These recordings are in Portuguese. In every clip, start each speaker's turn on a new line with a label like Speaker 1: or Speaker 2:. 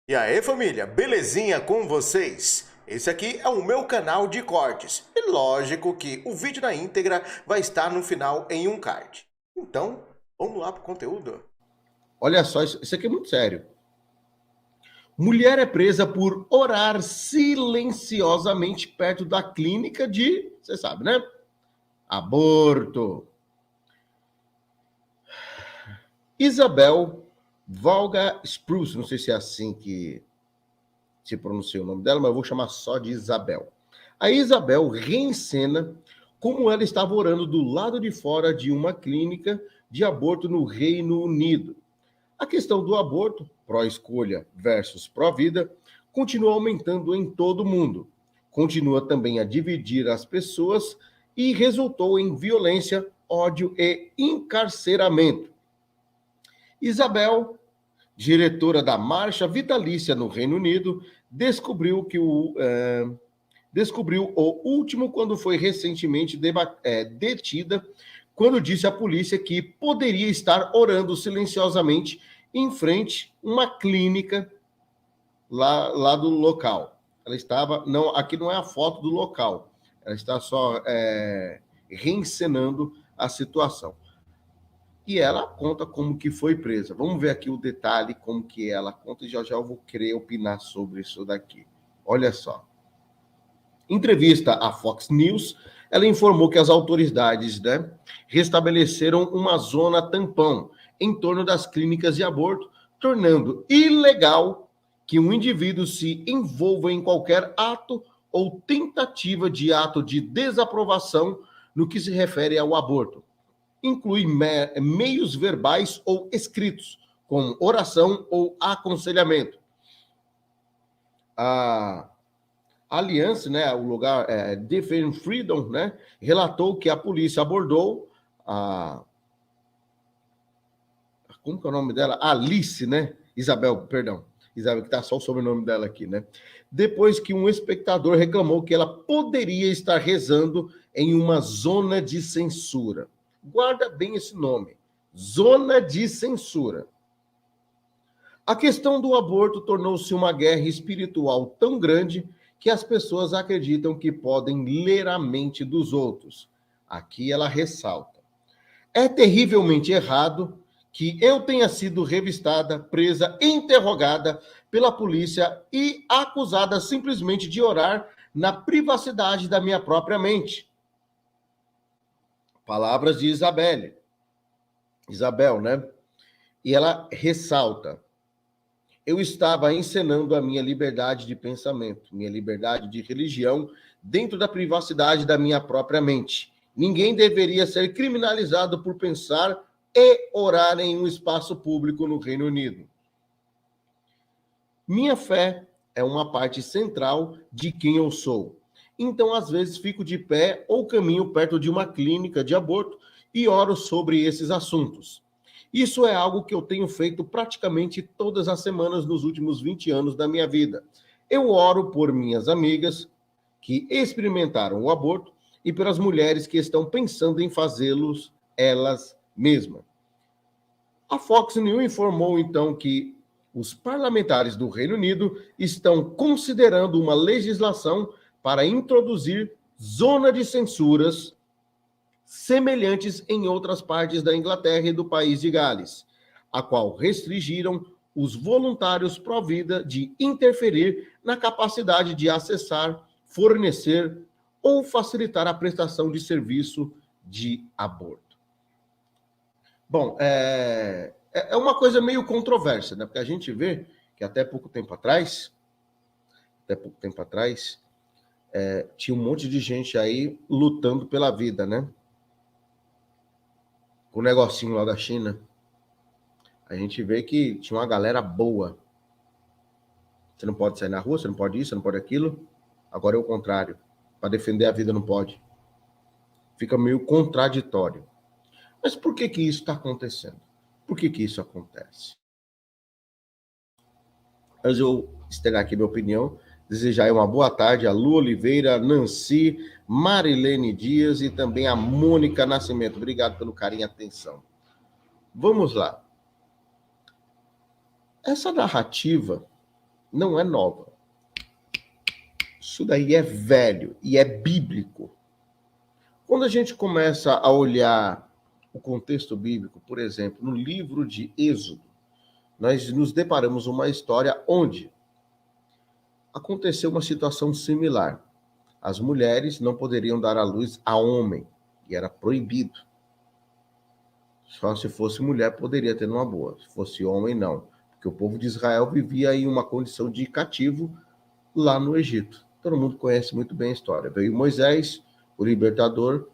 Speaker 1: E aí, família, belezinha com vocês? Esse aqui é o meu canal de cortes. E lógico que o vídeo na íntegra vai estar no final em um card. Então, vamos lá pro conteúdo.
Speaker 2: Olha só, isso aqui é muito sério. Mulher é presa por orar silenciosamente perto da clínica de, você sabe, né? Aborto. Isabel Valga Spruce, não sei se é assim que se pronuncia o nome dela, mas eu vou chamar só de Isabel. A Isabel reencena como ela estava orando do lado de fora de uma clínica de aborto no Reino Unido. A questão do aborto, pró-escolha versus pró-vida, continua aumentando em todo o mundo. Continua também a dividir as pessoas e resultou em violência, ódio e encarceramento. Isabel, diretora da Marcha Vitalícia no Reino Unido, descobriu o último quando foi recentemente detida, quando disse à polícia que poderia estar orando silenciosamente em frente a uma clínica lá do local. Ela estava, não, aqui não é a foto do local, ela está só reencenando a situação. E ela conta como que foi presa. Vamos ver aqui o detalhe, como que ela conta, e já já eu vou querer opinar sobre isso daqui. Olha só. Em entrevista à Fox News, ela informou que as autoridades, restabeleceram uma zona tampão em torno das clínicas de aborto, tornando ilegal que um indivíduo se envolva em qualquer ato ou tentativa de ato de desaprovação no que se refere ao aborto. Inclui meios verbais ou escritos, como oração ou aconselhamento. A Aliança, o lugar Defend Freedom, relatou que a polícia abordou como que é o nome dela? Alice, Isabel, que está só o sobrenome dela aqui, depois que um espectador reclamou que ela poderia estar rezando em uma zona de censura. Guarda bem esse nome, zona de censura. A questão do aborto tornou-se uma guerra espiritual tão grande que as pessoas acreditam que podem ler a mente dos outros. Aqui ela ressalta. É terrivelmente errado que eu tenha sido revistada, presa, interrogada pela polícia e acusada simplesmente de orar na privacidade da minha própria mente. Palavras de Isabel, E ela ressalta. Eu estava encenando a minha liberdade de pensamento, minha liberdade de religião, dentro da privacidade da minha própria mente. Ninguém deveria ser criminalizado por pensar e orar em um espaço público no Reino Unido. Minha fé é uma parte central de quem eu sou. Então, às vezes, fico de pé ou caminho perto de uma clínica de aborto e oro sobre esses assuntos. Isso é algo que eu tenho feito praticamente todas as semanas nos últimos 20 anos da minha vida. Eu oro por minhas amigas que experimentaram o aborto e pelas mulheres que estão pensando em fazê-los elas mesmas. A Fox News informou, então, que os parlamentares do Reino Unido estão considerando uma legislação para introduzir zona de censuras semelhantes em outras partes da Inglaterra e do país de Gales, a qual restringiram os voluntários pró-vida de interferir na capacidade de acessar, fornecer ou facilitar a prestação de serviço de aborto. Bom, é uma coisa meio controversa, Porque a gente vê que até pouco tempo atrás, tinha um monte de gente aí lutando pela vida, O negocinho lá da China, a gente vê que tinha uma galera boa. Você não pode sair na rua, você não pode isso, você não pode aquilo. Agora é o contrário. Para defender a vida não pode. Fica meio contraditório. Mas por que isso está acontecendo? Por que isso acontece? Antes de eu externar aqui minha opinião, desejar uma boa tarde a Lu Oliveira, Nancy, Marilene Dias e também a Mônica Nascimento. Obrigado pelo carinho e atenção. Vamos lá. Essa narrativa não é nova. Isso daí é velho e é bíblico. Quando a gente começa a olhar o contexto bíblico, por exemplo, no livro de Êxodo, nós nos deparamos uma história onde aconteceu uma situação similar. As mulheres não poderiam dar à luz a homem, e era proibido. Só se fosse mulher poderia ter uma boa, se fosse homem não, porque o povo de Israel vivia em uma condição de cativo lá no Egito. Todo mundo conhece muito bem a história. Veio Moisés, o libertador,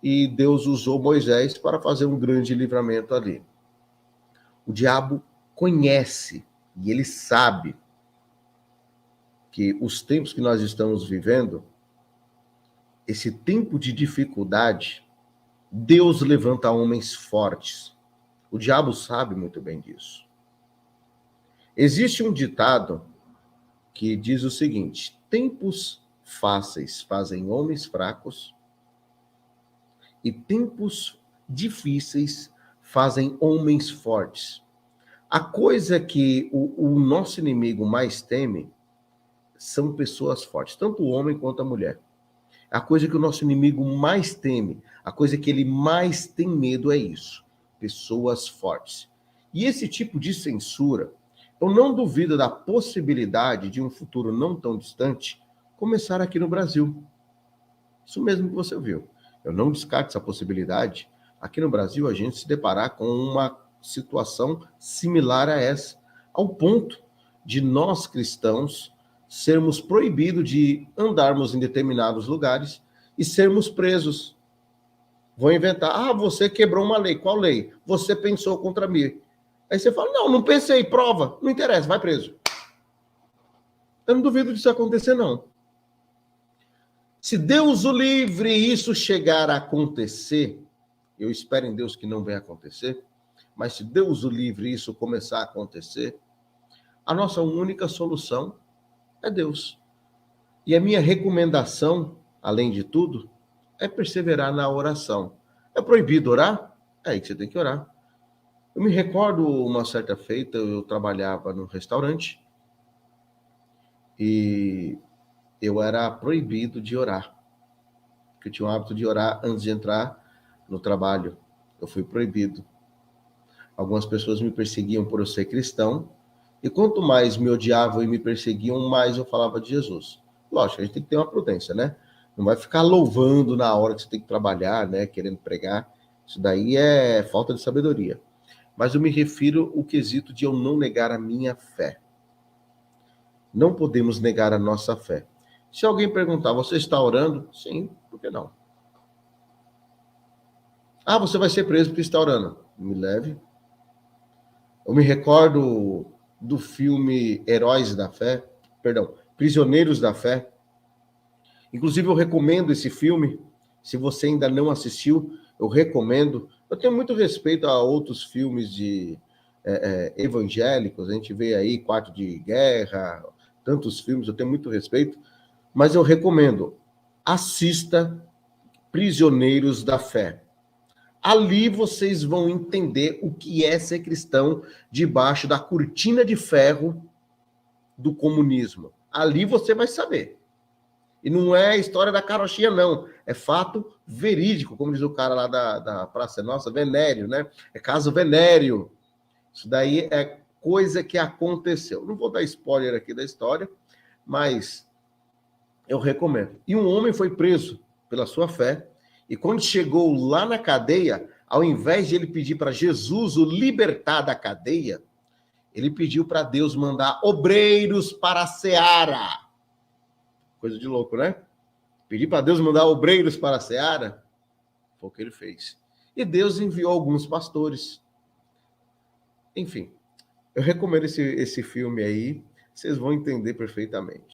Speaker 2: e Deus usou Moisés para fazer um grande livramento ali. O diabo conhece e ele sabe que os tempos que nós estamos vivendo, esse tempo de dificuldade, Deus levanta homens fortes. O diabo sabe muito bem disso. Existe um ditado que diz o seguinte: tempos fáceis fazem homens fracos e tempos difíceis fazem homens fortes. A coisa que o nosso inimigo mais teme são pessoas fortes, tanto o homem quanto a mulher. A coisa que o nosso inimigo mais teme, a coisa que ele mais tem medo é isso, pessoas fortes. E esse tipo de censura, eu não duvido da possibilidade de um futuro não tão distante começar aqui no Brasil. Isso mesmo que você viu. Eu não descarto essa possibilidade. Aqui no Brasil, a gente se deparar com uma situação similar a essa, ao ponto de nós cristãos sermos proibidos de andarmos em determinados lugares e sermos presos. Vou inventar, você quebrou uma lei. Qual lei? Você pensou contra mim. Aí você fala, não pensei, prova, não interessa, vai preso. Eu não duvido disso acontecer, não. Se Deus o livre isso chegar a acontecer, eu espero em Deus que não venha acontecer, mas se Deus o livre isso começar a acontecer, a nossa única solução é Deus. E a minha recomendação, além de tudo, é perseverar na oração. É proibido orar? É aí que você tem que orar. Eu me recordo uma certa feita, eu trabalhava num restaurante e eu era proibido de orar. Porque eu tinha o hábito de orar antes de entrar no trabalho. Eu fui proibido. Algumas pessoas me perseguiam por eu ser cristão, e quanto mais me odiavam e me perseguiam, mais eu falava de Jesus. Lógico, a gente tem que ter uma prudência, né? Não vai ficar louvando na hora que você tem que trabalhar, né? Querendo pregar. Isso daí é falta de sabedoria. Mas eu me refiro ao quesito de eu não negar a minha fé. Não podemos negar a nossa fé. Se alguém perguntar, você está orando? Sim, por que não? Você vai ser preso porque está orando. Me leve. Eu me recordo do filme Prisioneiros da Fé. Inclusive, eu recomendo esse filme. Se você ainda não assistiu, eu recomendo. Eu tenho muito respeito a outros filmes de evangélicos. A gente vê aí Quarto de Guerra, tantos filmes, eu tenho muito respeito. Mas eu recomendo. Assista Prisioneiros da Fé. Ali vocês vão entender o que é ser cristão debaixo da cortina de ferro do comunismo. Ali você vai saber. E não é história da carochinha, não. É fato verídico, como diz o cara lá da Praça Nossa, Venério, né? É caso Venério. Isso daí é coisa que aconteceu. Não vou dar spoiler aqui da história, mas eu recomendo. E um homem foi preso pela sua fé, e quando chegou lá na cadeia, ao invés de ele pedir para Jesus o libertar da cadeia, ele pediu para Deus mandar obreiros para a seara. Coisa de louco, né? Pedir para Deus mandar obreiros para a seara, foi o que ele fez. E Deus enviou alguns pastores. Enfim, eu recomendo esse filme aí, vocês vão entender perfeitamente.